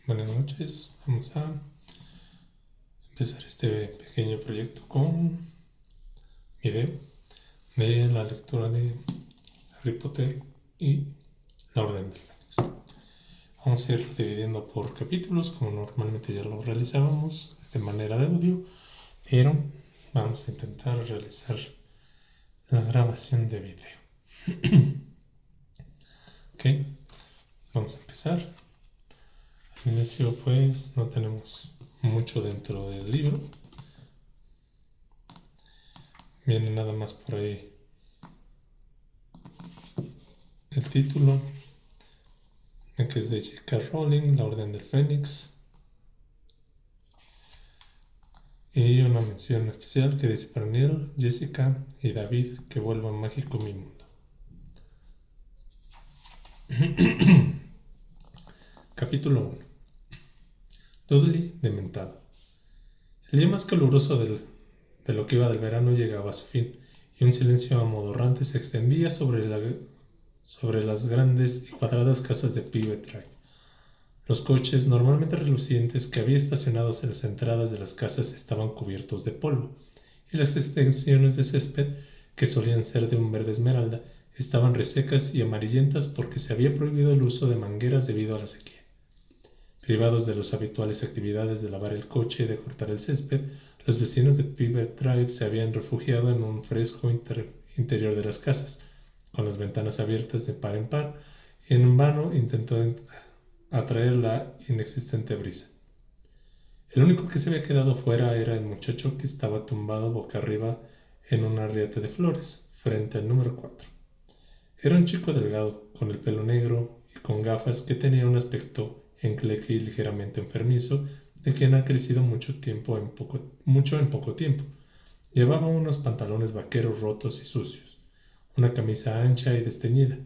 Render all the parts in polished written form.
Buenas noches, vamos a empezar este pequeño proyecto con video de la lectura de Harry Potter y la Orden del Fénix. Vamos a ir dividiendo por capítulos como normalmente ya lo realizábamos de manera de audio, pero vamos a intentar realizar la grabación de video. Ok, vamos a empezar. Al inicio pues no tenemos mucho dentro del libro. Viene nada más por ahí el título, que es de J.K. Rowling, La Orden del Fénix. Y una mención especial que dice para Neil, Jessica y David que vuelvan mágico mi mundo. Capítulo 1. Dudley dementado. El día más caluroso de lo que iba del verano llegaba a su fin, y un silencio amodorrante se extendía sobre las grandes y cuadradas casas de Privet Drive. Los coches, normalmente relucientes, que había estacionados en las entradas de las casas estaban cubiertos de polvo, y las extensiones de césped, que solían ser de un verde esmeralda, estaban resecas y amarillentas porque se había prohibido el uso de mangueras debido a la sequía. Privados de las habituales actividades de lavar el coche y de cortar el césped, los vecinos de Privet Drive se habían refugiado en un fresco interior de las casas, con las ventanas abiertas de par en par, y en vano intentó atraer la inexistente brisa. El único que se había quedado fuera era el muchacho que estaba tumbado boca arriba en un arriate de flores, frente al número 4. Era un chico delgado, con el pelo negro y con gafas, que tenía un aspecto enclenque y ligeramente enfermizo, de quien ha crecido mucho en poco tiempo. Llevaba unos pantalones vaqueros rotos y sucios, una camisa ancha y desteñida,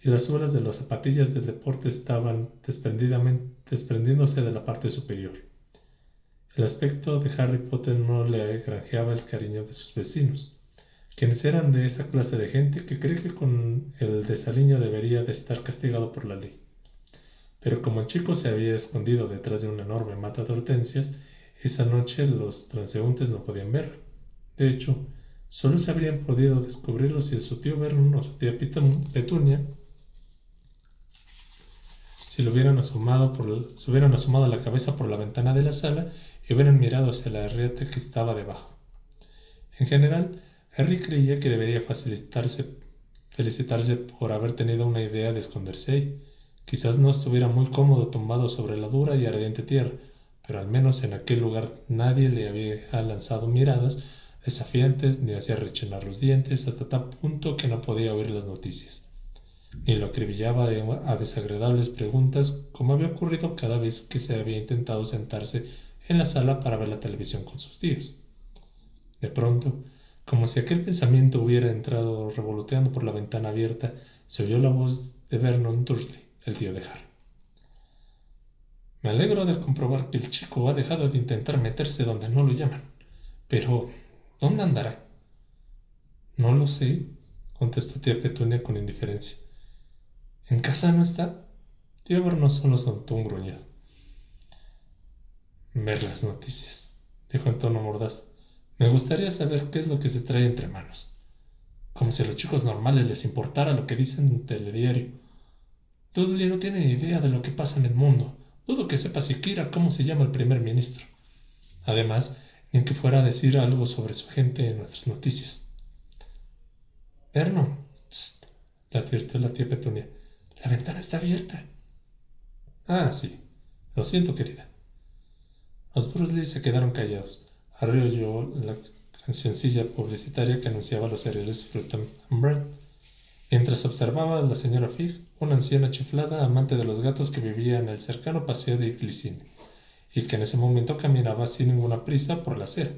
y las suelas de las zapatillas del deporte estaban desprendiéndose de la parte superior. El aspecto de Harry Potter no le granjeaba el cariño de sus vecinos, quienes eran de esa clase de gente que cree que con el desaliño debería de estar castigado por la ley. Pero como el chico se había escondido detrás de una enorme mata de hortensias, esa noche los transeúntes no podían verlo. De hecho, solo se habrían podido descubrirlo si su tío Vernon o su tía Petunia se hubieran asomado a la cabeza por la ventana de la sala y hubieran mirado hacia la arriate que estaba debajo. En general, Harry creía que debería felicitarse por haber tenido una idea de esconderse ahí. Quizás no estuviera muy cómodo tumbado sobre la dura y ardiente tierra, pero al menos en aquel lugar nadie le había lanzado miradas desafiantes ni hacía rechinar los dientes hasta tal punto que no podía oír las noticias, ni lo acribillaba a desagradables preguntas como había ocurrido cada vez que se había intentado sentarse en la sala para ver la televisión con sus tíos. De pronto, como si aquel pensamiento hubiera entrado revoloteando por la ventana abierta, se oyó la voz de Vernon Dursley, el tío de Harry. Me alegro de comprobar que el chico ha dejado de intentar meterse donde no lo llaman. Pero, ¿dónde andará? No lo sé, contestó tía Petunia con indiferencia. ¿En casa no está? Tío Vernon solo soltó un gruñido. Ver las noticias, dijo en tono mordaz. Me gustaría saber qué es lo que se trae entre manos. Como si a los chicos normales les importara lo que dicen en el telediario. Dudley no tiene ni idea de lo que pasa en el mundo. Dudo que sepa siquiera cómo se llama el primer ministro. Además, ni que fuera a decir algo sobre su gente en nuestras noticias. Vernon, tst, le advirtió la tía Petunia. La ventana está abierta. Ah, sí. Lo siento, querida. Los Dursley se quedaron callados. Harry oyó la cancioncilla publicitaria que anunciaba los cereales Fruit and Bread, mientras observaba a la señora Fig, una anciana chiflada amante de los gatos que vivía en el cercano paseo de Glycine, y que en ese momento caminaba sin ninguna prisa por la acera.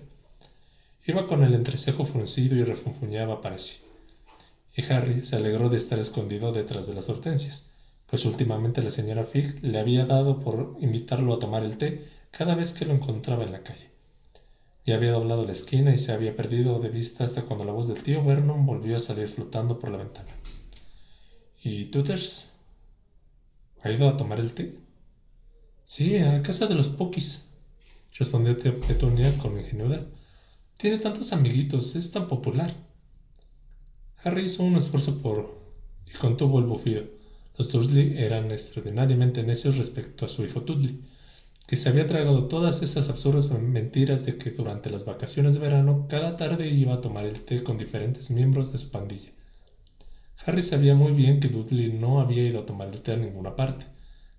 Iba con el entrecejo fruncido y refunfuñaba para sí. Y Harry se alegró de estar escondido detrás de las hortensias, pues últimamente la señora Fig le había dado por invitarlo a tomar el té cada vez que lo encontraba en la calle. Ya había doblado la esquina y se había perdido de vista hasta cuando la voz del tío Vernon volvió a salir flotando por la ventana. ¿Y Tutters? ¿Ha ido a tomar el té? Sí, a casa de los Pokis, respondió tía Petunia con ingenuidad. Tiene tantos amiguitos, es tan popular. Harry hizo un esfuerzo y contuvo el bufido. Los Dursley eran extraordinariamente necios respecto a su hijo Dudley, que se había tragado todas esas absurdas mentiras de que durante las vacaciones de verano cada tarde iba a tomar el té con diferentes miembros de su pandilla. Harry sabía muy bien que Dudley no había ido a tomar el té a ninguna parte.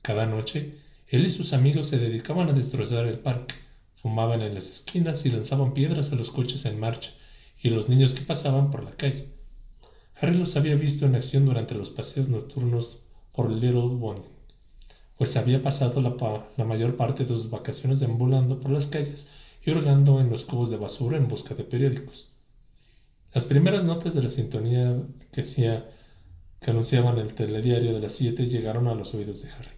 Cada noche, él y sus amigos se dedicaban a destrozar el parque, fumaban en las esquinas y lanzaban piedras a los coches en marcha y a los niños que pasaban por la calle. Harry los había visto en acción durante los paseos nocturnos por Little Wood, pues había pasado la mayor parte de sus vacaciones deambulando por las calles y hurgando en los cubos de basura en busca de periódicos. Las primeras notas de la sintonía que anunciaban el telediario de las 7 llegaron a los oídos de Harry,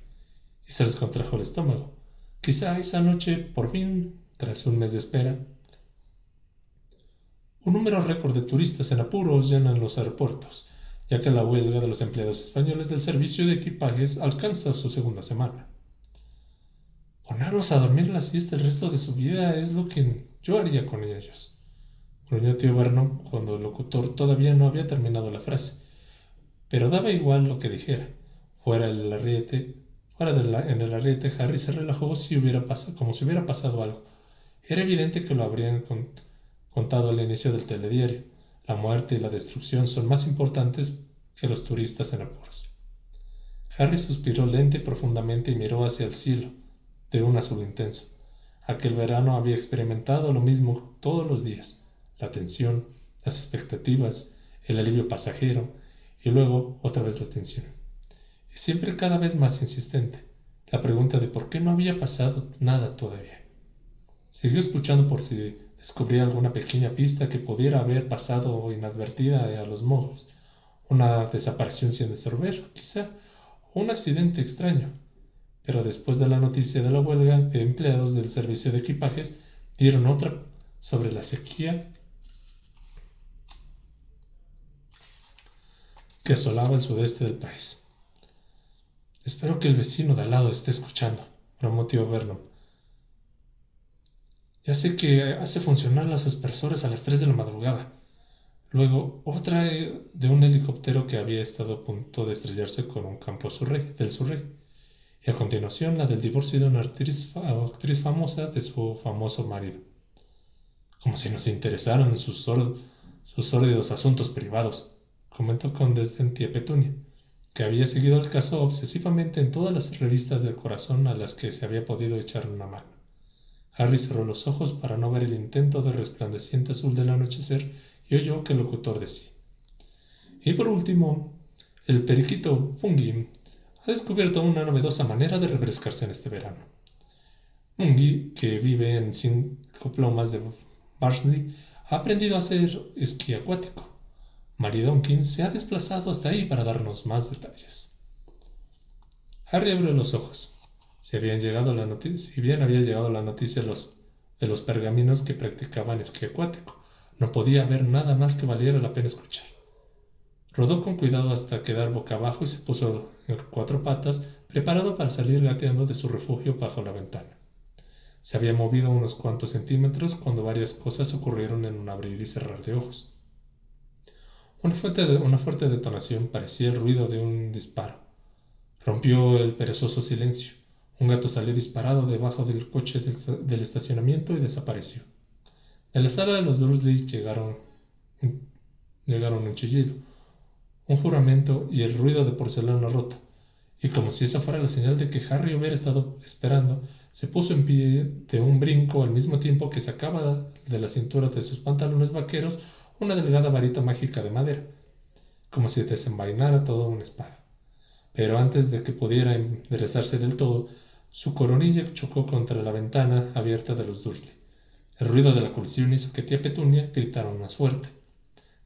y se les contrajo el estómago. Quizá esa noche, por fin, tras un mes de espera, un número récord de turistas en apuros llenan los aeropuertos, ya que la huelga de los empleados españoles del servicio de equipajes alcanza su segunda semana. Ponerlos a dormir la siesta el resto de su vida es lo que yo haría con ellos, gruñó tío Vernon cuando el locutor todavía no había terminado la frase. Pero daba igual lo que dijera. En el arriete, Harry se relajó como si hubiera pasado algo. Era evidente que lo habrían contado al inicio del telediario. La muerte y la destrucción son más importantes que los turistas en apuros. Harry suspiró lenta y profundamente y miró hacia el cielo, de un azul intenso. Aquel verano había experimentado lo mismo todos los días: la tensión, las expectativas, el alivio pasajero, y luego otra vez la tensión. Y siempre cada vez más insistente, la pregunta de por qué no había pasado nada todavía. Siguió escuchando por si descubría alguna pequeña pista que pudiera haber pasado inadvertida a los moguls. Una desaparición sin resolver, quizá, o un accidente extraño. Pero después de la noticia de la huelga de empleados del servicio de equipajes, dieron otra sobre la sequía que asolaba el sudeste del país. Espero que el vecino de al lado esté escuchando, bromó tío Vernon. Ya sé que hace funcionar los aspersores a las 3 de la madrugada. Luego, otra de un helicóptero que había estado a punto de estrellarse con un campo del Surrey. Y a continuación la del divorcio de una actriz famosa de su famoso marido. Como si nos interesaran sus sórdidos asuntos privados, comentó con desdén tía Petunia, que había seguido el caso obsesivamente en todas las revistas del corazón a las que se había podido echar una mano. Harry cerró los ojos para no ver el intento de resplandeciente azul del anochecer y oyó que el locutor decía: y por último, el periquito Pungy ha descubierto una novedosa manera de refrescarse en este verano. Pungy, que vive en 5 plomas de Barnsley, ha aprendido a hacer esquí acuático. Mary Donkin se ha desplazado hasta ahí para darnos más detalles. Harry abrió los ojos. Si bien había llegado la noticia de los pergaminos que practicaban esquí acuático, no podía haber nada más que valiera la pena escuchar. Rodó con cuidado hasta quedar boca abajo y se puso en 4 patas, preparado para salir gateando de su refugio bajo la ventana. Se había movido unos cuantos centímetros cuando varias cosas ocurrieron en un abrir y cerrar de ojos. Una fuerte detonación parecía el ruido de un disparo. Rompió el perezoso silencio. Un gato salió disparado debajo del coche del estacionamiento y desapareció. De la sala de los Dursley llegaron un chillido, un juramento y el ruido de porcelana rota, y como si esa fuera la señal de que Harry hubiera estado esperando, se puso en pie de un brinco al mismo tiempo que sacaba de la cintura de sus pantalones vaqueros una delgada varita mágica de madera, como si desenvainara toda una espada. Pero antes de que pudiera enderezarse del todo, su coronilla chocó contra la ventana abierta de los Dursley. El ruido de la colisión hizo que tía Petunia gritara más fuerte.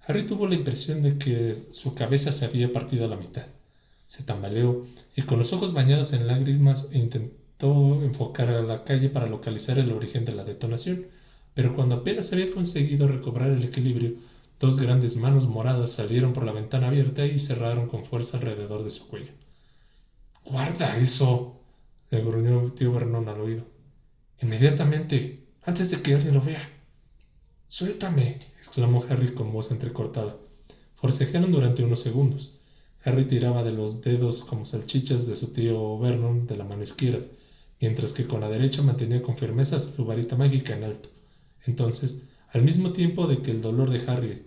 Harry tuvo la impresión de que su cabeza se había partido a la mitad. Se tambaleó y con los ojos bañados en lágrimas intentó enfocar a la calle para localizar el origen de la detonación, pero cuando apenas había conseguido recobrar el equilibrio, 2 grandes manos moradas salieron por la ventana abierta y cerraron con fuerza alrededor de su cuello. —¡Guarda eso! le gruñó tío Vernon al oído. Inmediatamente, antes de que alguien lo vea. Suéltame, exclamó Harry con voz entrecortada. Forcejearon durante unos segundos. Harry tiraba de los dedos como salchichas de su tío Vernon de la mano izquierda, mientras que con la derecha mantenía con firmeza su varita mágica en alto. Entonces, al mismo tiempo de que el dolor de Harry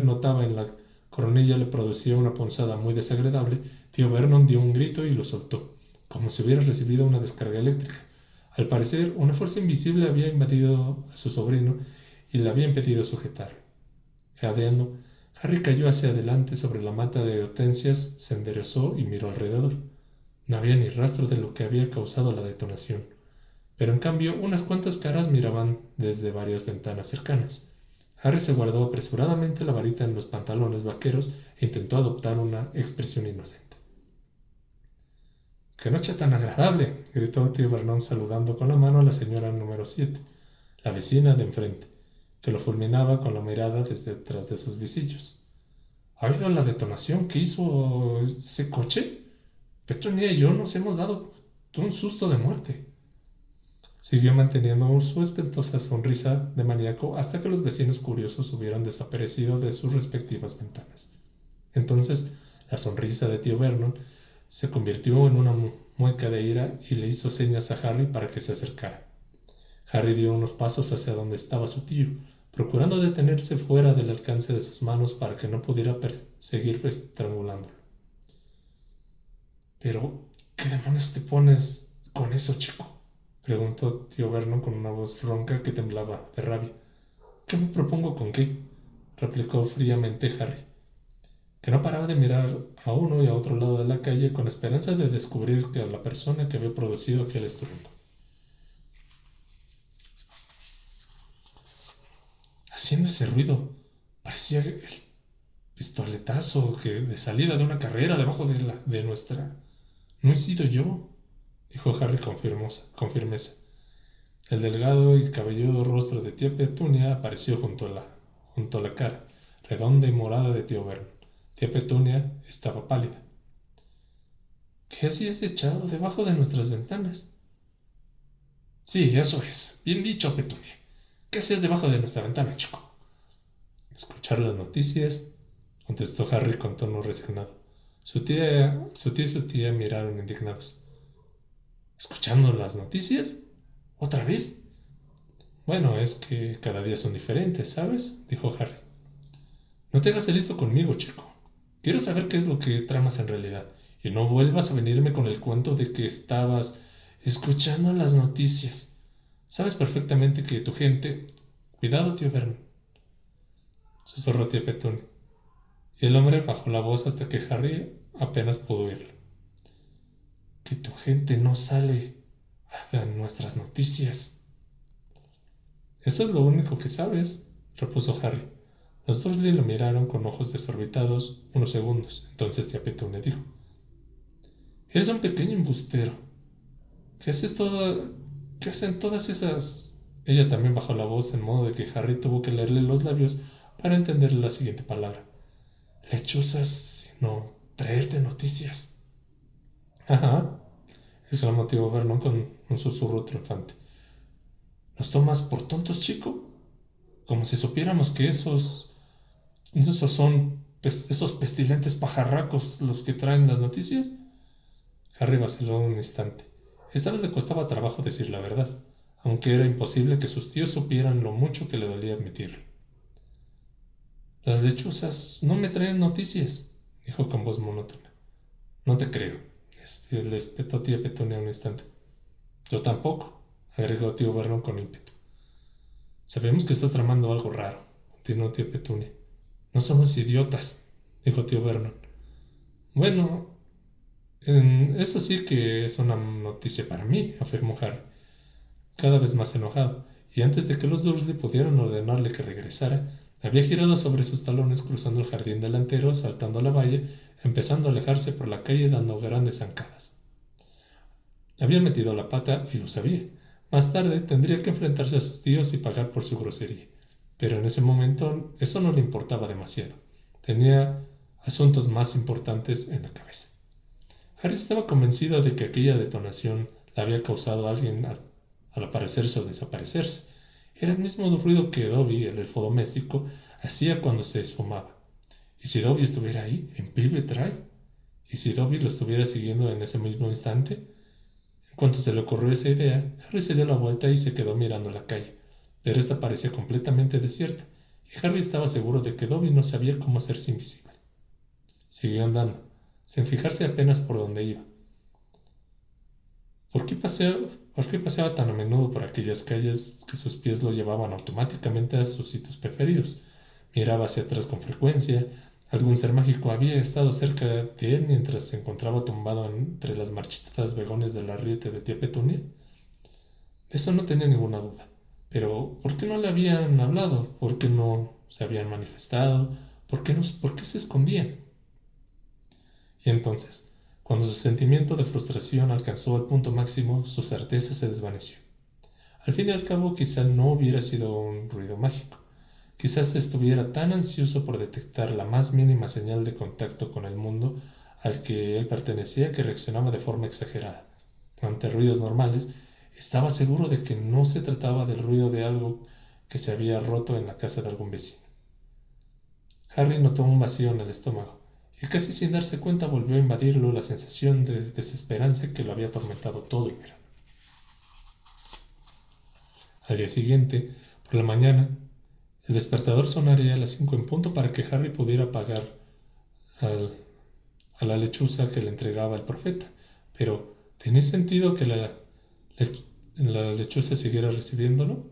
notaba en la coronilla le producía una punzada muy desagradable, tío Vernon dio un grito y lo soltó, como si hubiera recibido una descarga eléctrica. Al parecer, una fuerza invisible había invadido a su sobrino y le había impedido sujetarlo. Jadeando, Harry cayó hacia adelante sobre la mata de hortensias, se enderezó y miró alrededor. No había ni rastro de lo que había causado la detonación, pero en cambio unas cuantas caras miraban desde varias ventanas cercanas. Harry se guardó apresuradamente la varita en los pantalones vaqueros e intentó adoptar una expresión inocente. ¡Qué noche tan agradable! Gritó tío Vernon saludando con la mano a la señora número 7, la vecina de enfrente, que lo fulminaba con la mirada desde detrás de sus visillos. ¿Ha oído la detonación que hizo ese coche? Petunia y yo nos hemos dado un susto de muerte. Siguió manteniendo su espantosa sonrisa de maníaco hasta que los vecinos curiosos hubieran desaparecido de sus respectivas ventanas. Entonces, la sonrisa de tío Vernon se convirtió en una mueca de ira y le hizo señas a Harry para que se acercara. Harry dio unos pasos hacia donde estaba su tío, procurando detenerse fuera del alcance de sus manos para que no pudiera seguir estrangulándolo. «¿Pero qué demonios te pones con eso, chico?», preguntó tío Vernon con una voz ronca que temblaba de rabia. «¿Qué me propongo con qué?», replicó fríamente Harry, que no paraba de mirar a uno y a otro lado de la calle con esperanza de descubrir que a la persona que había producido aquel estruendo. Haciendo ese ruido, parecía el pistoletazo de salida de una carrera debajo de nuestra... «No he sido yo», dijo Harry con firmeza. El delgado y cabelludo rostro de tía Petunia apareció junto a la cara, redonda y morada de tío Vernon. Tía Petunia estaba pálida. «¿Qué hacías echado debajo de nuestras ventanas?» «Sí, eso es. Bien dicho, Petunia. ¿Qué hacías debajo de nuestra ventana, chico?» «Escuchar las noticias», contestó Harry con tono resignado. Su tía y su tía miraron indignados. «¿Escuchando las noticias? ¿Otra vez?» «Bueno, es que cada día son diferentes, ¿sabes?», dijo Harry. «No te hagas el listo conmigo, chico. Quiero saber qué es lo que tramas en realidad, y no vuelvas a venirme con el cuento de que estabas escuchando las noticias. Sabes perfectamente que tu gente...» «Cuidado, tío Vernon», susurró tía Petunia, y el hombre bajó la voz hasta que Harry apenas pudo oírlo. «Que tu gente no sale a nuestras noticias». «Eso es lo único que sabes», repuso Harry. Los Dursley lo miraron con ojos desorbitados unos segundos. Entonces tía Petunia dijo: «Eres un pequeño embustero. ¿Qué hacen todas esas...?» Ella también bajó la voz en modo de que Harry tuvo que leerle los labios para entender la siguiente palabra. «Lechuzas, sino traerte noticias». «Ajá», exclamó tío Vernon con un susurro triunfante. «¿Nos tomas por tontos, chico? Como si supiéramos que esos son esos pestilentes pajarracos los que traen las noticias». Harry vaciló un instante. Esta vez le costaba trabajo decir la verdad, aunque era imposible que sus tíos supieran lo mucho que le dolía admitirlo. «Las lechuzas no me traen noticias», dijo con voz monótona. «No te creo», le espetó tía Petunia un instante. «Yo tampoco», agregó tío Vernon con ímpetu. «Sabemos que estás tramando algo raro», continuó tía Petunia. «No somos idiotas», dijo tío Vernon. «Bueno, eso sí que es una noticia para mí», afirmó Harry, cada vez más enojado, y antes de que los Dursley pudieran ordenarle que regresara, había girado sobre sus talones cruzando el jardín delantero, saltando la valla, empezando a alejarse por la calle dando grandes zancadas. Había metido la pata y lo sabía. Más tarde tendría que enfrentarse a sus tíos y pagar por su grosería, pero en ese momento eso no le importaba demasiado. Tenía asuntos más importantes en la cabeza. Harry estaba convencido de que aquella detonación la había causado alguien al aparecerse o desaparecerse. Era el mismo ruido que Dobby, el elfo doméstico, hacía cuando se esfumaba. ¿Y si Dobby estuviera ahí, en Privet Drive? ¿Y si Dobby lo estuviera siguiendo en ese mismo instante? En cuanto se le ocurrió esa idea, Harry se dio la vuelta y se quedó mirando la calle, pero esta parecía completamente desierta, y Harry estaba seguro de que Dobby no sabía cómo hacerse invisible. Siguió andando, sin fijarse apenas por dónde iba. ¿Por qué paseaba tan a menudo por aquellas calles que sus pies lo llevaban automáticamente a sus sitios preferidos? Miraba hacia atrás con frecuencia. Algún ser mágico había estado cerca de él mientras se encontraba tumbado entre las marchitas begones del arriete de tía Petunia. De eso no tenía ninguna duda. Pero, ¿por qué no le habían hablado? ¿Por qué no se habían manifestado? ¿Por qué se escondían? Y entonces, cuando su sentimiento de frustración alcanzó el punto máximo, su certeza se desvaneció. Al fin y al cabo, quizá no hubiera sido un ruido mágico. Quizás estuviera tan ansioso por detectar la más mínima señal de contacto con el mundo al que él pertenecía que reaccionaba de forma exagerada. Ante ruidos normales, estaba seguro de que no se trataba del ruido de algo que se había roto en la casa de algún vecino. Harry notó un vacío en el estómago, y casi sin darse cuenta volvió a invadirlo la sensación de desesperanza que lo había atormentado todo el verano. Al día siguiente, por la mañana, el despertador sonaría a las 5 en punto para que Harry pudiera pagar a la lechuza que le entregaba el profeta. Pero, ¿tenía sentido que la lechuza siguiera recibiéndolo?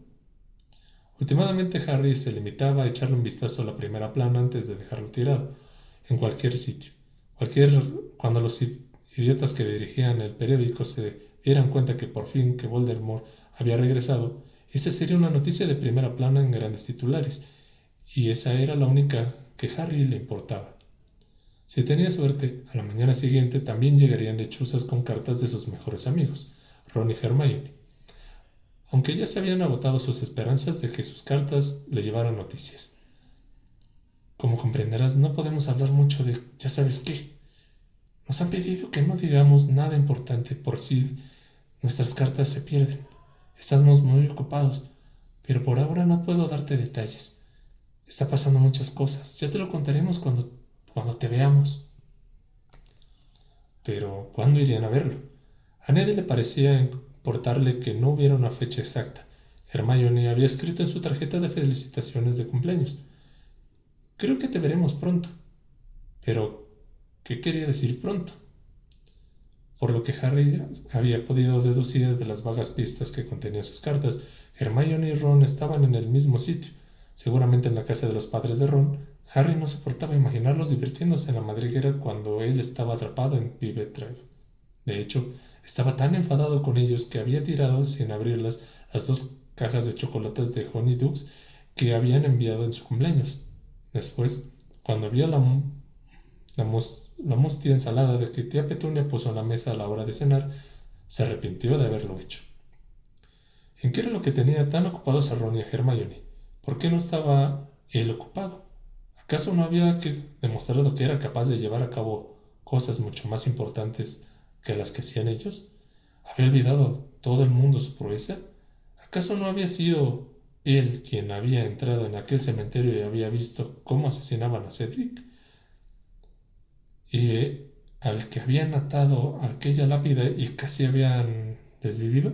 Últimamente Harry se limitaba a echarle un vistazo a la primera plana antes de dejarlo tirado, en cualquier sitio. Cuando los idiotas que dirigían el periódico se dieran cuenta que por fin que Voldemort había regresado, esa sería una noticia de primera plana en grandes titulares, y esa era la única que a Harry le importaba. Si tenía suerte, a la mañana siguiente también llegarían lechuzas con cartas de sus mejores amigos, Ron y Hermione, aunque ya se habían agotado sus esperanzas de que sus cartas le llevaran noticias. Como comprenderás, no podemos hablar mucho de ya sabes qué. Nos han pedido que no digamos nada importante por si nuestras cartas se pierden. Estamos muy ocupados, pero por ahora no puedo darte detalles. Está pasando muchas cosas. Ya te lo contaremos cuando te veamos. Pero, ¿cuándo irían a verlo? A nadie le parecía importarle que no hubiera una fecha exacta. Hermione había escrito en su tarjeta de felicitaciones de cumpleaños: creo que te veremos pronto. Pero, ¿qué quería decir pronto? Por lo que Harry había podido deducir de las vagas pistas que contenían sus cartas, Hermione y Ron estaban en el mismo sitio, seguramente en la casa de los padres de Ron. Harry no soportaba imaginarlos divirtiéndose en la madriguera cuando él estaba atrapado en Privet Drive. De hecho, estaba tan enfadado con ellos que había tirado sin abrirlas las 2 cajas de chocolates de Honeydukes que habían enviado en su cumpleaños. Después, cuando vio la mustia ensalada de que tía Petunia puso en la mesa a la hora de cenar, se arrepintió de haberlo hecho. ¿En qué era lo que tenía tan ocupados a Ron y a Hermione? ¿Por qué no estaba él ocupado? ¿Acaso no había demostrado que era capaz de llevar a cabo cosas mucho más importantes que las que hacían ellos? ¿Había olvidado todo el mundo su proeza? ¿Acaso no había sido él quien había entrado en aquel cementerio y había visto cómo asesinaban a Cedric? Y al que habían atado a aquella lápida y casi habían desvivido?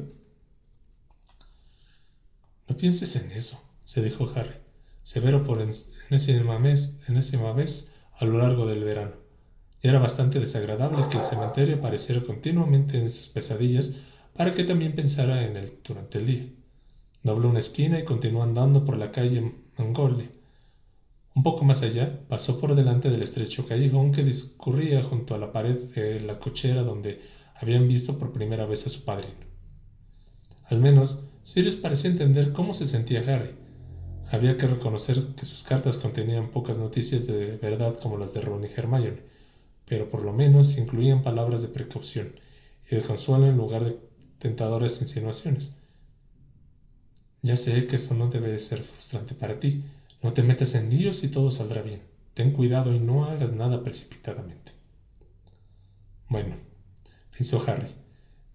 No pienses en eso, se dijo Harry, severo por enésima vez a lo largo del verano. Y era bastante desagradable que el cementerio apareciera continuamente en sus pesadillas para que también pensara en él durante el día. Dobló una esquina y continuó andando por la calle Mangolia. Un poco más allá, pasó por delante del estrecho callejón que discurría junto a la pared de la cochera donde habían visto por primera vez a su padrino. Al menos, Sirius parecía entender cómo se sentía Harry. Había que reconocer que sus cartas contenían pocas noticias de verdad como las de Ron y Hermione, pero por lo menos incluían palabras de precaución y de consuelo en lugar de tentadoras insinuaciones. Ya sé que eso no debe de ser frustrante para ti. No te metas en líos y todo saldrá bien. Ten cuidado y no hagas nada precipitadamente. Bueno, pensó Harry,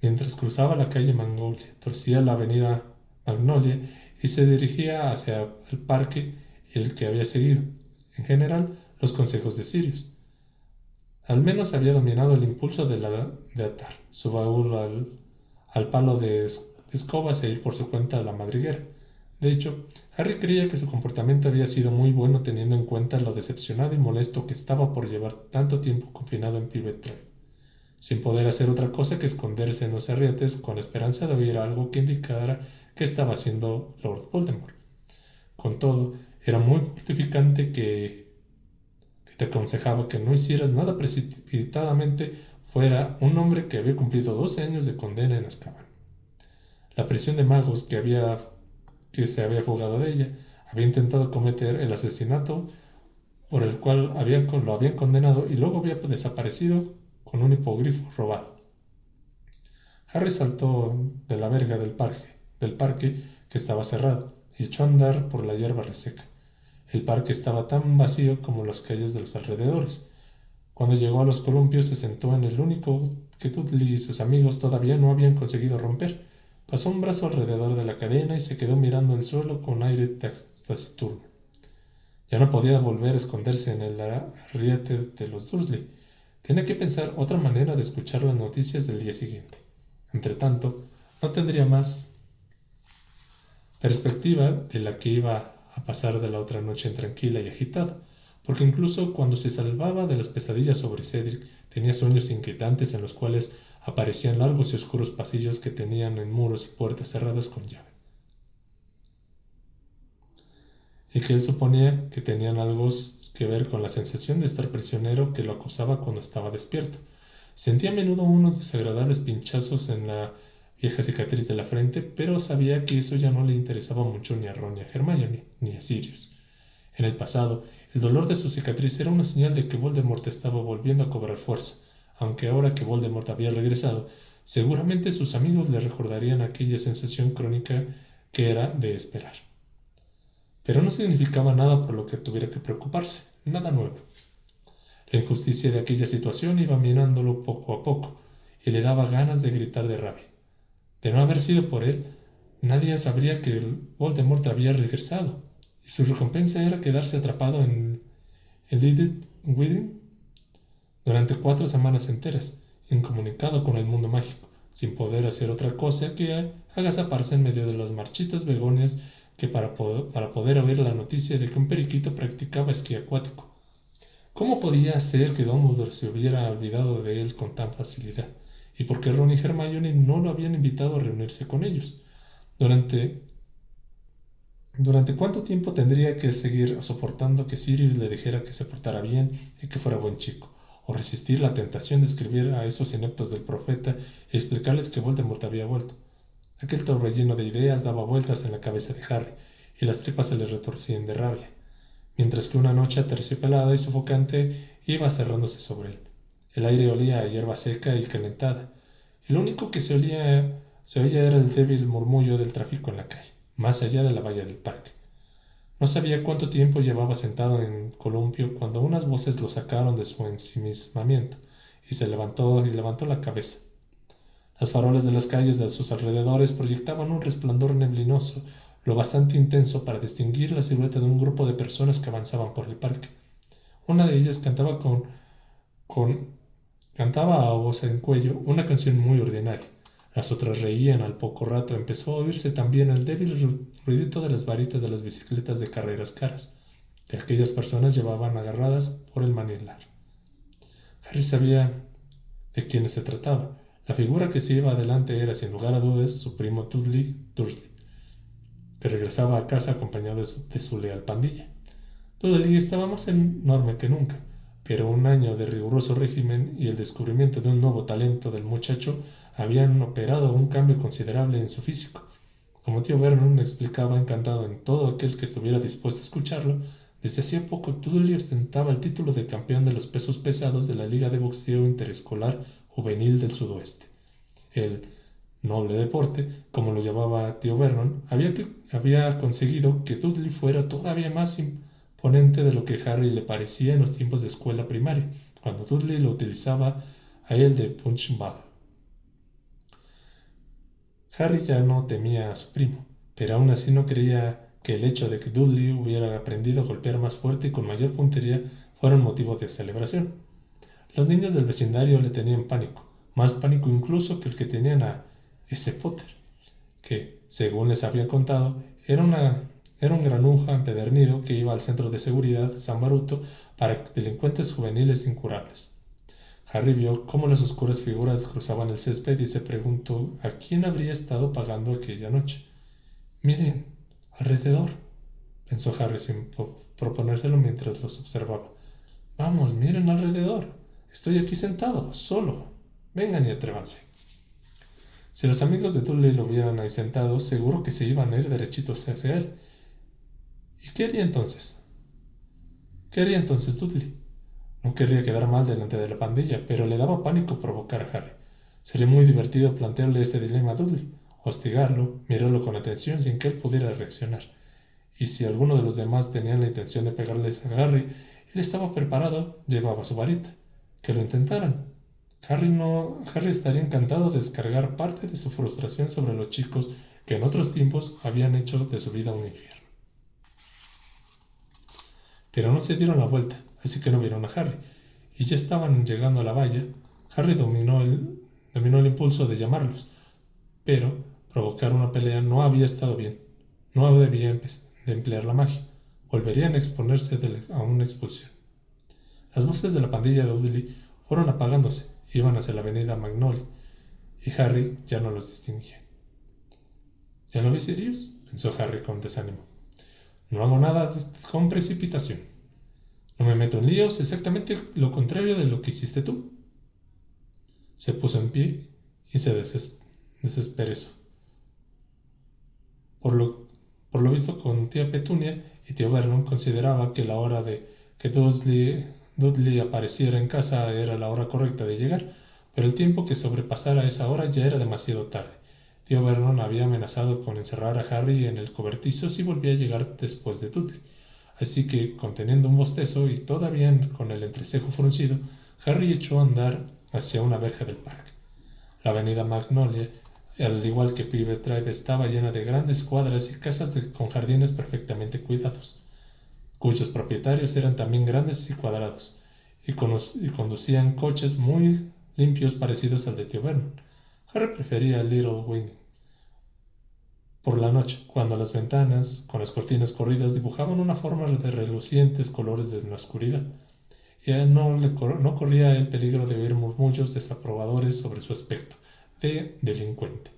mientras cruzaba la calle Magnolia, torcía la avenida Magnolia y se dirigía hacia el parque el que había seguido, en general, los consejos de Sirius. Al menos había dominado el impulso de atar su baúl al palo de escobas e ir por su cuenta a la madriguera. De hecho, Harry creía que su comportamiento había sido muy bueno teniendo en cuenta lo decepcionado y molesto que estaba por llevar tanto tiempo confinado en Privet Drive, sin poder hacer otra cosa que esconderse en los arrietes con la esperanza de oír algo que indicara que estaba haciendo Lord Voldemort. Con todo, era muy mortificante que te aconsejaba que no hicieras nada precipitadamente fuera un hombre que había cumplido 12 años de condena en Azkaban. La prisión de magos que se había fugado de ella había intentado cometer el asesinato por el cual lo habían condenado y luego había desaparecido con un hipogrifo robado. Harry saltó de la verga del parque que estaba cerrado y echó a andar por la hierba reseca. El parque estaba tan vacío como las calles de los alrededores. Cuando llegó a los columpios se sentó en el único que Dudley y sus amigos todavía no habían conseguido romper. Pasó un brazo alrededor de la cadena y se quedó mirando el suelo con aire taciturno. Ya no podía volver a esconderse en el arriete de los Dursley. Tenía que pensar otra manera de escuchar las noticias del día siguiente. Entretanto, no tendría más perspectiva de la que iba a pasar de la otra noche tranquila y agitada, porque incluso cuando se salvaba de las pesadillas sobre Cedric, tenía sueños inquietantes en los cuales aparecían largos y oscuros pasillos que tenían en muros y puertas cerradas con llave, y que él suponía que tenían algo que ver con la sensación de estar prisionero que lo acosaba cuando estaba despierto. Sentía a menudo unos desagradables pinchazos en la vieja cicatriz de la frente, pero sabía que eso ya no le interesaba mucho ni a Ron ni a Hermione, ni a Sirius. En el pasado, el dolor de su cicatriz era una señal de que Voldemort estaba volviendo a cobrar fuerza, aunque ahora que Voldemort había regresado, seguramente sus amigos le recordarían aquella sensación crónica que era de esperar. Pero no significaba nada por lo que tuviera que preocuparse, nada nuevo. La injusticia de aquella situación iba minándolo poco a poco, y le daba ganas de gritar de rabia. De no haber sido por él, nadie sabría que Voldemort había regresado, y su recompensa era quedarse atrapado en Lydith Withing durante 4 semanas enteras, incomunicado con el mundo mágico, sin poder hacer otra cosa que agazaparse en medio de las marchitas begonias que para poder oír la noticia de que un periquito practicaba esquí acuático. ¿Cómo podía ser que Dumbledore se hubiera olvidado de él con tan facilidad? ¿Y por qué Ron y Hermione no lo habían invitado a reunirse con ellos? ¿Durante cuánto tiempo tendría que seguir soportando que Sirius le dijera que se portara bien y que fuera buen chico? ¿O resistir la tentación de escribir a esos ineptos del profeta y explicarles que Voldemort había vuelto? Aquel torbellino de ideas daba vueltas en la cabeza de Harry, y las tripas se le retorcían de rabia, mientras que una noche aterciopelada y sofocante iba cerrándose sobre él. El aire olía a hierba seca y calentada, y lo único que se oía era el débil murmullo del tráfico en la calle, más allá de la valla del parque. No sabía cuánto tiempo llevaba sentado en columpio cuando unas voces lo sacaron de su ensimismamiento, y levantó la cabeza. Las farolas de las calles de sus alrededores proyectaban un resplandor neblinoso, lo bastante intenso para distinguir la silueta de un grupo de personas que avanzaban por el parque. Una de ellas cantaba a voz en cuello una canción muy ordinaria. Las otras reían. Al poco rato empezó a oírse también el débil ruidito de las varitas de las bicicletas de carreras caras, que aquellas personas llevaban agarradas por el manillar. Harry sabía de quiénes se trataba. La figura que se iba adelante era, sin lugar a dudas, su primo Dudley Dursley, que regresaba a casa acompañado de su leal pandilla. Dudley estaba más enorme que nunca, pero un año de riguroso régimen y el descubrimiento de un nuevo talento del muchacho habían operado un cambio considerable en su físico. Como tío Vernon explicaba encantado en todo aquel que estuviera dispuesto a escucharlo, desde hacía poco Dudley ostentaba el título de campeón de los pesos pesados de la Liga de Boxeo Interescolar Juvenil del Sudoeste. El noble deporte, como lo llamaba tío Vernon, había conseguido que Dudley fuera todavía más imponente de lo que Harry le parecía en los tiempos de escuela primaria, cuando Dudley lo utilizaba a él de punching ball. Harry ya no temía a su primo, pero aún así no creía que el hecho de que Dudley hubiera aprendido a golpear más fuerte y con mayor puntería fuera un motivo de celebración. Los niños del vecindario le tenían pánico, más pánico incluso que el que tenían a ese Potter, que, según les había contado, era un granuja empedernido que iba al centro de seguridad San Baruto para delincuentes juveniles incurables. Harry vio cómo las oscuras figuras cruzaban el césped y se preguntó a quién habría estado pagando aquella noche. Miren, alrededor, pensó Harry sin proponérselo mientras los observaba. Vamos, miren alrededor. Estoy aquí sentado, solo. Vengan y atrévanse. Si los amigos de Dudley lo vieran ahí sentado, seguro que se iban a ir derechitos hacia él. ¿Y qué haría entonces? ¿Qué haría entonces Dudley? No querría quedar mal delante de la pandilla, pero le daba pánico provocar a Harry. Sería muy divertido plantearle ese dilema a Dudley, hostigarlo, mirarlo con atención sin que él pudiera reaccionar. Y si alguno de los demás tenían la intención de pegarles a Harry, él estaba preparado, llevaba su varita. Que lo intentaran. Harry estaría encantado de descargar parte de su frustración sobre los chicos que en otros tiempos habían hecho de su vida un infierno. Pero no se dieron la vuelta, así que no vieron a Harry, y ya estaban llegando a la valla. Harry dominó el impulso de llamarlos, pero provocar una pelea no había estado bien. No debía de emplear la magia. Volverían a exponerse a una expulsión. Las voces de la pandilla de Dudley fueron apagándose, iban hacia la avenida Magnolia, y Harry ya no los distinguía. ¿Ya lo ves, Sirius?, pensó Harry con desánimo. No hago nada con precipitación. No me meto en líos, exactamente lo contrario de lo que hiciste tú. Se puso en pie y se desesperó. Por lo visto, con tía Petunia y tío Vernon consideraba que la hora de que Dudley apareciera en casa era la hora correcta de llegar, pero el tiempo que sobrepasara esa hora ya era demasiado tarde. Tío Vernon había amenazado con encerrar a Harry en el cobertizo si volvía a llegar después de Dudley. Así que, conteniendo un bostezo y todavía con el entrecejo fruncido, Harry echó a andar hacia una verja del parque. La avenida Magnolia, al igual que Privet Drive, estaba llena de grandes cuadras y casas con jardines perfectamente cuidados, cuyos propietarios eran también grandes y cuadrados, y conducían coches muy limpios parecidos al de tío Vernon. Harry prefería Little Wing. Por la noche, cuando las ventanas, con las cortinas corridas, dibujaban una forma de relucientes colores en la oscuridad, y a él no corría el peligro de oír murmullos desaprobadores sobre su aspecto de delincuente.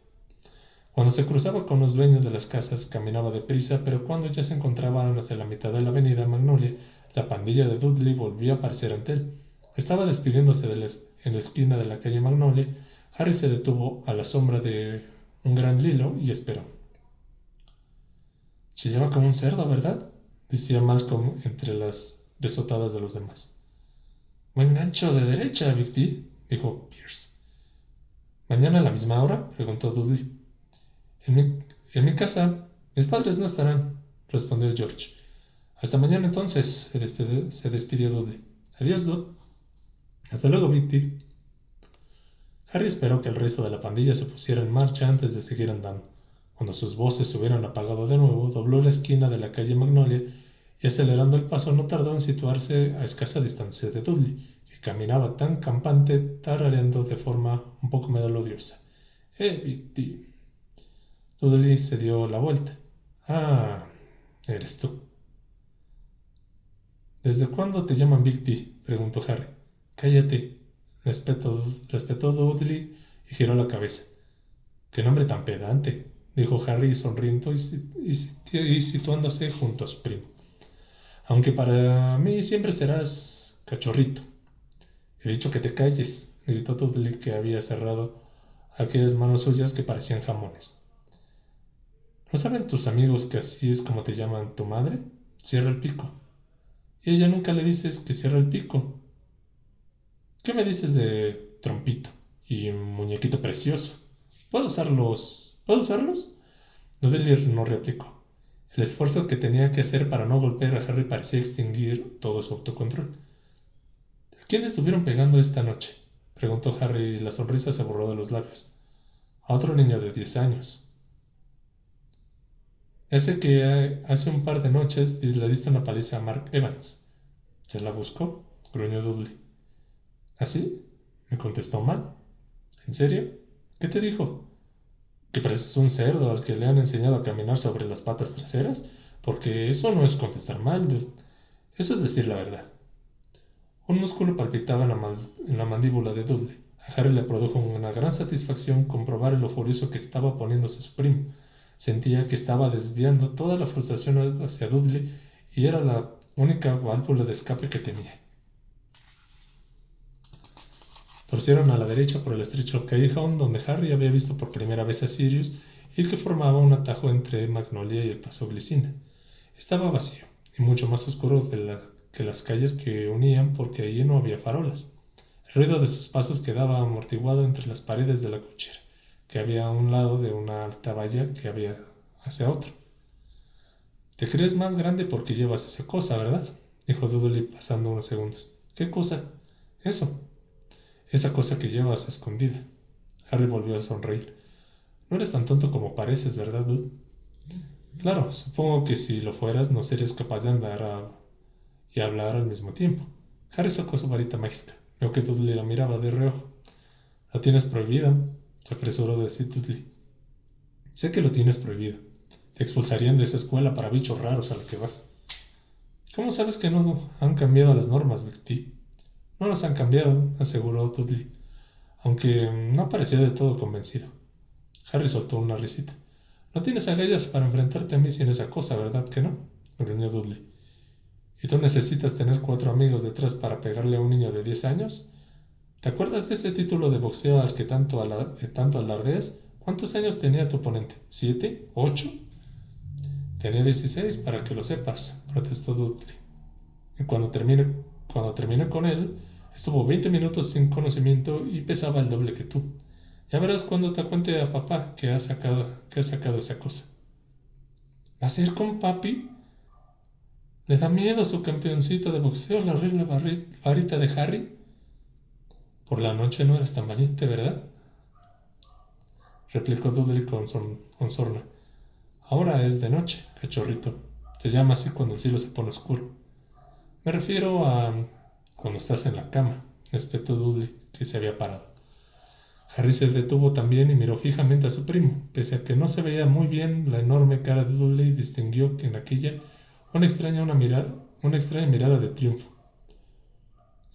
Cuando se cruzaba con los dueños de las casas, caminaba deprisa, pero cuando ya se encontraban hacia la mitad de la avenida Magnolia, la pandilla de Dudley volvió a aparecer ante él. Estaba despidiéndose en la esquina de la calle Magnolia. Harry se detuvo a la sombra de un gran lilo y esperó. Se lleva como un cerdo, ¿verdad?, decía Malcolm entre las besotadas de los demás. Buen gancho de derecha, Bigby, dijo Pierce. ¿Mañana a la misma hora?, preguntó Dudley. En mi casa. Mis padres no estarán, respondió George. Hasta mañana entonces, se despidió Dudley. Adiós, Dud. Hasta luego, Bigby. Harry esperó que el resto de la pandilla se pusiera en marcha antes de seguir andando. Cuando sus voces se hubieran apagado de nuevo, dobló la esquina de la calle Magnolia y, acelerando el paso, no tardó en situarse a escasa distancia de Dudley, que caminaba tan campante, tarareando de forma un poco melodiosa. Bigby. Dudley se dio la vuelta. Ah, eres tú. ¿Desde cuándo te llaman Bigby?, preguntó Harry. Cállate, respetó Dudley y giró la cabeza. ¡Qué nombre tan pedante!, dijo Harry sonriendo y situándose junto a su primo. Aunque para mí siempre serás cachorrito. He dicho que te calles, gritó Dudley, que había cerrado aquellas manos suyas que parecían jamones. ¿No saben tus amigos que así es como te llaman tu madre? Cierra el pico. Y a ella nunca le dices que cierra el pico. ¿Qué me dices de trompito y muñequito precioso? ¿Puedo usarlos? Dudley no replicó. El esfuerzo que tenía que hacer para no golpear a Harry parecía extinguir todo su autocontrol. ¿A quién estuvieron pegando esta noche?, preguntó Harry, y la sonrisa se borró de los labios. a otro niño de 10 años. Ese que hace un par de noches le diste una paliza a Mark Evans. ¿Se la buscó?, gruñó Dudley. ¿Así? Me contestó mal. ¿En serio? ¿Qué te dijo? ¿Que pareces un cerdo al que le han enseñado a caminar sobre las patas traseras? Porque eso no es contestar mal, dude. Eso es decir la verdad. Un músculo palpitaba en la mandíbula de Dudley. A Harry le produjo una gran satisfacción comprobar lo furioso que estaba poniéndose su primo. Sentía que estaba desviando toda la frustración hacia Dudley y era la única válvula de escape que tenía. Torcieron a la derecha por el estrecho callejón donde Harry había visto por primera vez a Sirius y que formaba un atajo entre Magnolia y el Paso Glicina. Estaba vacío y mucho más oscuro que las calles que unían porque allí no había farolas. El ruido de sus pasos quedaba amortiguado entre las paredes de la cochera, que había a un lado de una alta valla que había hacia otro. «Te crees más grande porque llevas esa cosa, ¿verdad?», dijo Dudley pasando unos segundos. «¿Qué cosa?» «Eso. Esa cosa que llevas escondida». Harry volvió a sonreír. «No eres tan tonto como pareces, ¿verdad, Dud?». «Claro, supongo que si lo fueras no serías capaz de andar y hablar al mismo tiempo». Harry sacó su varita mágica. Vio que Dudley la miraba de reojo. «Lo tienes prohibido», se apresuró a decir Dudley. «Sé que lo tienes prohibido. Te expulsarían de esa escuela para bichos raros a la que vas». «¿Cómo sabes que no han cambiado las normas, Betty?». «No las han cambiado», aseguró Dudley, aunque no parecía de todo convencido. Harry soltó una risita. «No tienes agallas para enfrentarte a mí sin esa cosa, ¿verdad que no?», gruñó Dudley. «¿Y tú necesitas tener 4 amigos detrás para pegarle a un niño de 10 años? ¿Te acuerdas de ese título de boxeo al que tanto alardeas? ¿Cuántos años tenía tu oponente? ¿7? ¿8? «Tenía 16, para que lo sepas», protestó Dudley. «Y cuando terminé con él, estuvo 20 minutos sin conocimiento y pesaba el doble que tú. Ya verás cuando te cuente a papá que ha sacado esa cosa». ¿Va a ser con papi? ¿Le da miedo su campeoncito de boxeo, la horrible varita de Harry? Por la noche no eres tan valiente, ¿verdad?, replicó Dudley con sorna. «Ahora es de noche, cachorrito. Se llama así cuando el cielo se pone oscuro». «Me refiero a cuando estás en la cama», espetó Dudley, que se había parado. Harry se detuvo también y miró fijamente a su primo. Pese a que no se veía muy bien la enorme cara de Dudley, distinguió que en aquella una extraña mirada de triunfo.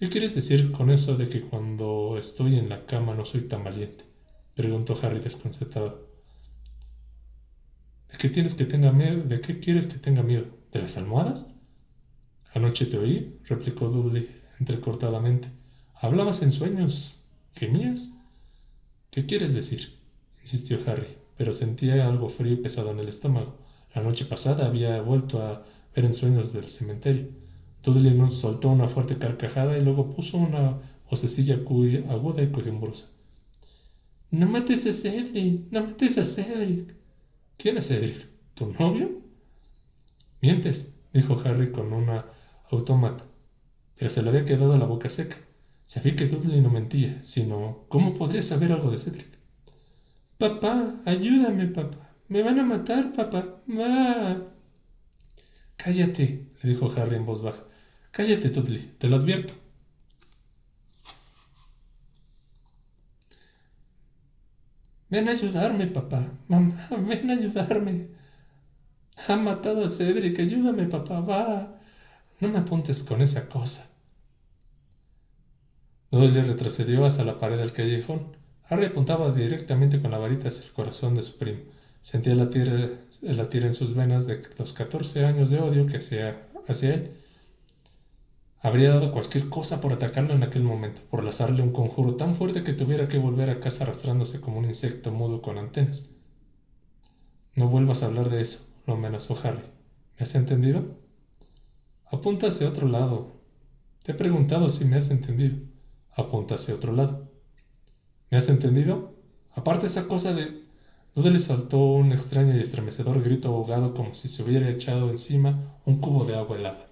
«¿Qué quieres decir con eso de que cuando estoy en la cama no soy tan valiente?», preguntó Harry desconcertado. ¿De qué quieres que tenga miedo? ¿De las almohadas? «Anoche te oí», replicó Dudley entrecortadamente. «Hablabas en sueños. ¿Gemías?» «¿Qué quieres decir?», insistió Harry, pero sentía algo frío y pesado en el estómago. La noche pasada había vuelto a ver en sueños del cementerio. Dudley soltó una fuerte carcajada y luego puso una vocecilla aguda y quejumbrosa. «No mates a Cedric, no mates a Cedric». «¿Quién es Cedric? ¿Tu novio?». «Mientes», dijo Harry con una autómata, pero se le había quedado la boca seca. Sabía que Dudley no mentía, sino ¿cómo podría saber algo de Cedric? «Papá, ayúdame, papá. Me van a matar, papá. ¡Va!». «Cállate», le dijo Harry en voz baja. «Cállate, Dudley, te lo advierto». «Ven a ayudarme, papá. Mamá, ven a ayudarme. Han matado a Cedric. Ayúdame, papá. Va. No me apuntes con esa cosa». Dudley retrocedió hacia la pared del callejón. Harry apuntaba directamente con la varita hacia el corazón de su primo. Sentía latir en sus venas de los 14 años de odio que hacia él. Habría dado cualquier cosa por atacarlo en aquel momento, por lanzarle un conjuro tan fuerte que tuviera que volver a casa arrastrándose como un insecto mudo con antenas. «No vuelvas a hablar de eso», lo amenazó Harry. «¿Me has entendido?». «Apunta hacia otro lado». «Te he preguntado si me has entendido». «Apunta hacia otro lado». «¿Me has entendido? Aparte esa cosa de...». Dudley soltó un extraño y estremecedor grito ahogado como si se hubiera echado encima un cubo de agua helada.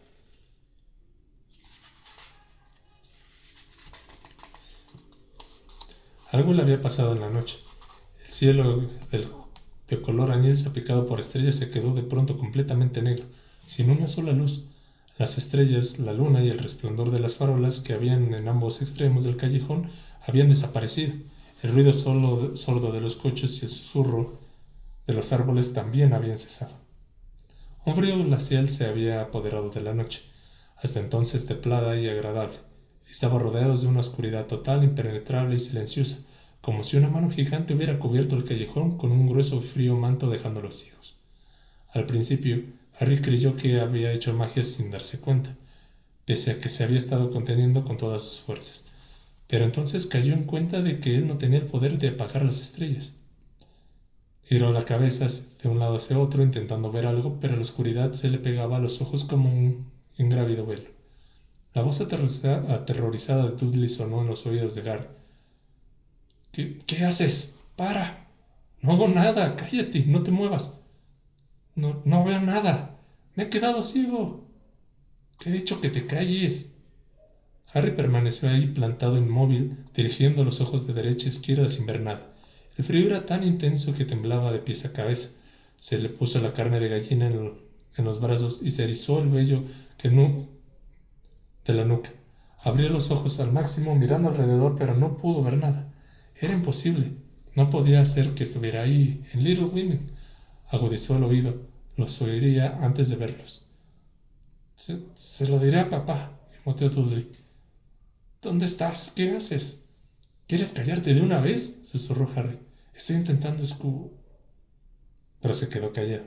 Algo le había pasado en la noche. El El cielo de color añil salpicado por estrellas se quedó de pronto completamente negro, sin una sola luz. Las estrellas, la luna y el resplandor de las farolas que habían en ambos extremos del callejón habían desaparecido. El ruido sordo de los coches y el susurro de los árboles también habían cesado. Un frío glacial se había apoderado de la noche, hasta entonces templada y agradable. Estaba rodeados de una oscuridad total, impenetrable y silenciosa, como si una mano gigante hubiera cubierto el callejón con un grueso y frío manto dejándolos ciegos. Al principio, Harry creyó que había hecho magia sin darse cuenta, pese a que se había estado conteniendo con todas sus fuerzas. Pero entonces cayó en cuenta de que él no tenía el poder de apagar las estrellas. Giró la cabeza de un lado hacia otro intentando ver algo, pero la oscuridad se le pegaba a los ojos como un ingrávido velo. La voz aterrorizada de Dudley sonó en los oídos de Harry. ¿Qué haces? ¡Para! No hago nada. Cállate, no te muevas. No veo nada. Me he quedado ciego. Te he dicho que te calles. Harry permaneció ahí plantado inmóvil, dirigiendo los ojos de derecha a izquierda sin ver nada. El frío era tan intenso que temblaba de pies a cabeza. Se le puso la carne de gallina en los brazos y se erizó el vello de la nuca. Abrió los ojos al máximo mirando alrededor, pero no pudo ver nada. Era imposible. No podía ser que estuviera ahí, en Little Winding. Agudizó el oído. Los oiría antes de verlos. Se lo diré a papá, gimoteó Dudley. ¿Dónde estás? ¿Qué haces? ¿Quieres callarte de una vez? Susurró Harry. Estoy intentando Pero se quedó callado.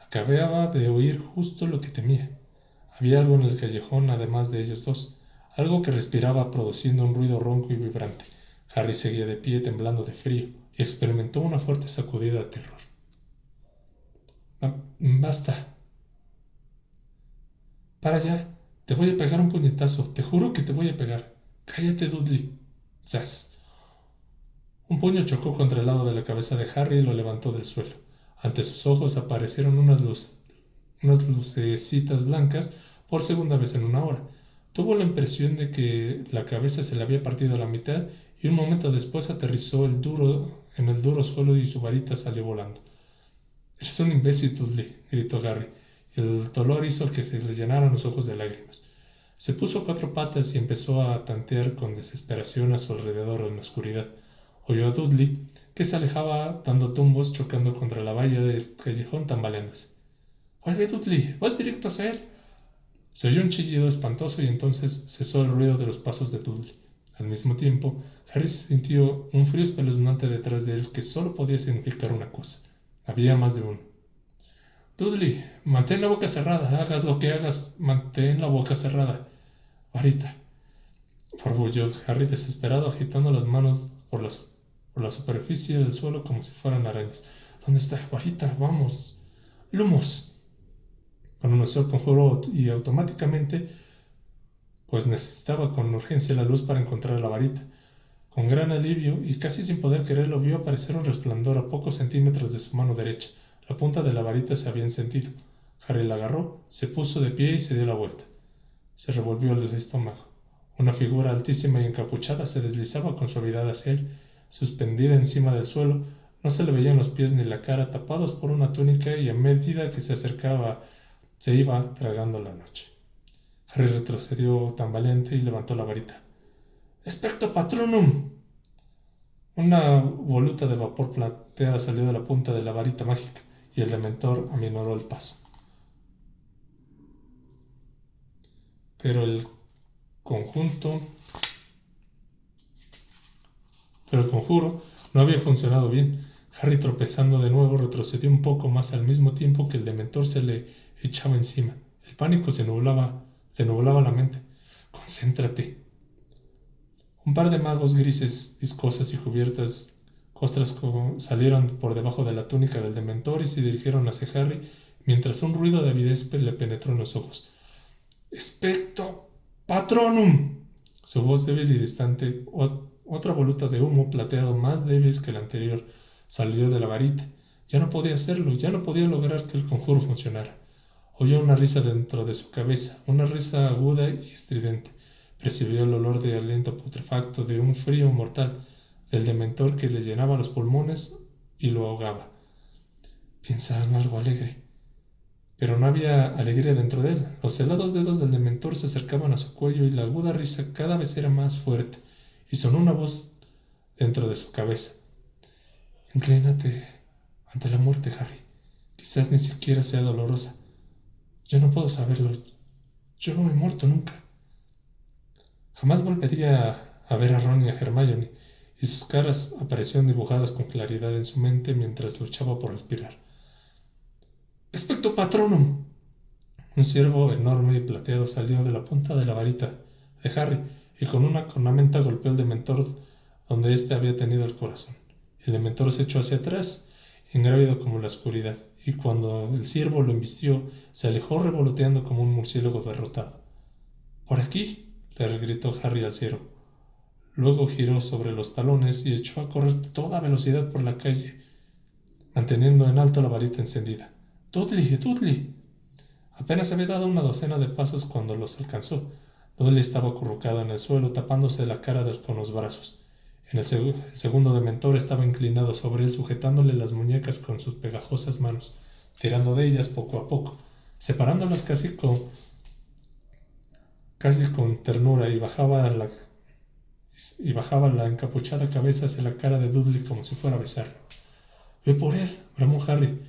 Acababa de oír justo lo que temía. Había algo en el callejón además de ellos dos, algo que respiraba produciendo un ruido ronco y vibrante. Harry seguía de pie temblando de frío y experimentó una fuerte sacudida de terror. Basta. Para ya. Te voy a pegar un puñetazo. Te juro que te voy a pegar. Cállate, Dudley. ¡Zas! Un puño chocó contra el lado de la cabeza de Harry y lo levantó del suelo. Ante sus ojos aparecieron unas lucecitas blancas por segunda vez en una hora. Tuvo la impresión de que la cabeza se le había partido a la mitad y un momento después aterrizó en el duro suelo y su varita salió volando. «Eres un imbécil, Dudley», gritó Harry. El dolor hizo que se le llenaran los ojos de lágrimas. Se puso a cuatro patas y empezó a tantear con desesperación a su alrededor en la oscuridad. Oyó a Dudley, que se alejaba dando tumbos, chocando contra la valla del callejón, tambaleándose. «¡Vuelve, Dudley! ¡Vas directo hacia él!» Se oyó un chillido espantoso y entonces cesó el ruido de los pasos de Dudley. Al mismo tiempo, Harry sintió un frío espeluznante detrás de él que solo podía significar una cosa. Había más de uno. «Dudley, mantén la boca cerrada. Hagas lo que hagas, mantén la boca cerrada. Varita», farfulló Harry desesperado, agitando las manos por la superficie del suelo como si fueran arañas. «¿Dónde está? Varita, vamos. Lumos». Pronunció el conjuro y automáticamente, pues necesitaba con urgencia la luz para encontrar la varita. Con gran alivio y casi sin poder quererlo, vio aparecer un resplandor a pocos centímetros de su mano derecha. La punta de la varita se había encendido. Harry la agarró, se puso de pie y se dio la vuelta. Se revolvió el estómago. Una figura altísima y encapuchada se deslizaba con suavidad hacia él. Suspendida encima del suelo, no se le veían los pies ni la cara, tapados por una túnica, y a medida que se acercaba se iba tragando la noche. Harry retrocedió tambaleante y levantó la varita. «¡Expecto Patronum!». Una voluta de vapor plateada salió de la punta de la varita mágica, y el dementor aminoró el paso. Pero el conjuro no había funcionado bien. Harry, tropezando de nuevo, retrocedió un poco más al mismo tiempo que el dementor se le echaba encima. El pánico le nublaba la mente. «Concéntrate». Un par de magos grises, viscosas y cubiertas costras salieron por debajo de la túnica del dementor y se dirigieron hacia Harry, mientras un ruido de avidez le penetró en los ojos. «¡Expecto Patronum!». Su voz débil y distante, otra voluta de humo plateado más débil que la anterior, salió de la varita. Ya no podía hacerlo, ya no podía lograr que el conjuro funcionara. Oyó una risa dentro de su cabeza, una risa aguda y estridente. Percibió el olor de aliento putrefacto de un frío mortal, del dementor que le llenaba los pulmones y lo ahogaba. Piensa en algo alegre. Pero no había alegría dentro de él. Los helados dedos del dementor se acercaban a su cuello y la aguda risa cada vez era más fuerte, y sonó una voz dentro de su cabeza. Inclínate ante la muerte, Harry. Quizás ni siquiera sea dolorosa. Yo no puedo saberlo. Yo no he muerto nunca. Jamás volvería a ver a Ron y a Hermione, y sus caras aparecieron dibujadas con claridad en su mente mientras luchaba por respirar. ¡Expecto Patronum! Un ciervo enorme y plateado salió de la punta de la varita de Harry y con una cornamenta golpeó al dementor donde éste había tenido el corazón. El dementor se echó hacia atrás, ingrávido como la oscuridad, y cuando el ciervo lo embistió, se alejó revoloteando como un murciélago derrotado. —¡Por aquí! —le gritó Harry al ciervo. Luego giró sobre los talones y echó a correr a toda velocidad por la calle, manteniendo en alto la varita encendida. —¡Dudley! ¡Dudley! Apenas había dado una docena de pasos cuando los alcanzó. Dudley estaba acurrucado en el suelo, tapándose la cara con los brazos. El segundo dementor estaba inclinado sobre él, sujetándole las muñecas con sus pegajosas manos, tirando de ellas poco a poco, separándolas casi con ternura, y bajaba la encapuchada cabeza hacia la cara de Dudley como si fuera a besarlo. —¡Ve por él! —bramó Harry,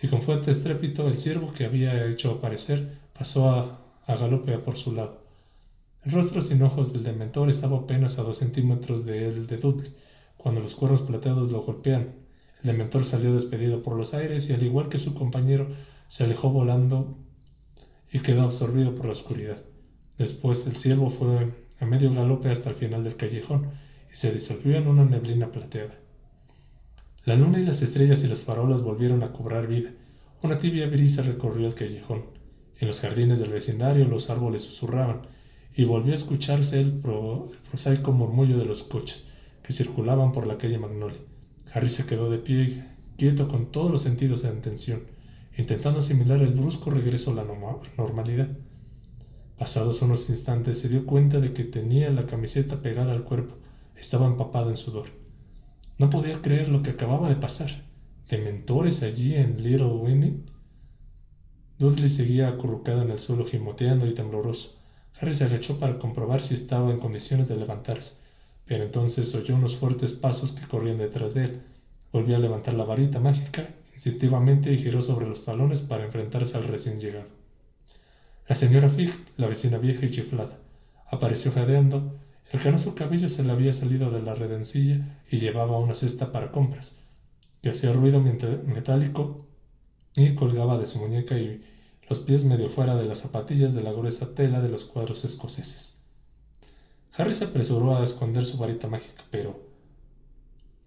y con fuerte estrépito el ciervo que había hecho aparecer pasó a galope por su lado. El rostro sin ojos del dementor estaba apenas a 2 centímetros de Dudley, cuando los cuernos plateados lo golpearon. El dementor salió despedido por los aires y, al igual que su compañero, se alejó volando y quedó absorbido por la oscuridad. Después el ciervo fue a medio galope hasta el final del callejón y se disolvió en una neblina plateada. La luna y las estrellas y las farolas volvieron a cobrar vida. Una tibia brisa recorrió el callejón. En los jardines del vecindario los árboles susurraban, y volvió a escucharse el prosaico murmullo de los coches que circulaban por la calle Magnolia. Harry se quedó de pie, quieto, con todos los sentidos en tensión, intentando asimilar el brusco regreso a la normalidad. Pasados unos instantes se dio cuenta de que tenía la camiseta pegada al cuerpo. Estaba empapada en sudor. No podía creer lo que acababa de pasar. ¿Dementores allí en Little Winding? Dudley seguía acurrucado en el suelo, gimoteando y tembloroso. Harry se agachó para comprobar si estaba en condiciones de levantarse, pero entonces oyó unos fuertes pasos que corrían detrás de él. Volvió a levantar la varita mágica instintivamente y giró sobre los talones para enfrentarse al recién llegado. La señora Fig, la vecina vieja y chiflada, apareció jadeando. El canoso cabello se le había salido de la redencilla y llevaba una cesta para compras, que hacía ruido metálico y colgaba de su muñeca, y los pies medio fuera de las zapatillas de la gruesa tela de los cuadros escoceses. Harry se apresuró a esconder su varita mágica, pero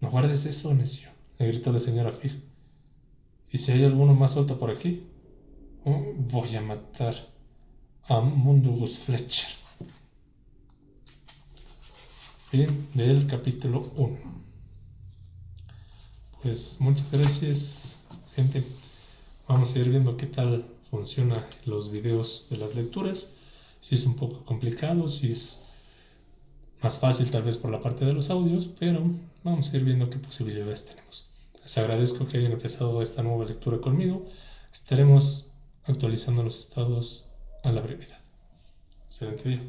«No guardes eso, necio», le gritó la señora Fig. «¿Y si hay alguno más suelto por aquí? Voy a matar a Mundungus Fletcher». Fin del capítulo 1. Pues muchas gracias, gente. Vamos a ir viendo qué tal funcionan los videos de las lecturas. Si es un poco complicado, si es más fácil tal vez por la parte de los audios, pero vamos a ir viendo qué posibilidades tenemos. Les agradezco que hayan empezado esta nueva lectura conmigo. Estaremos actualizando los estados a la brevedad. Excelente día.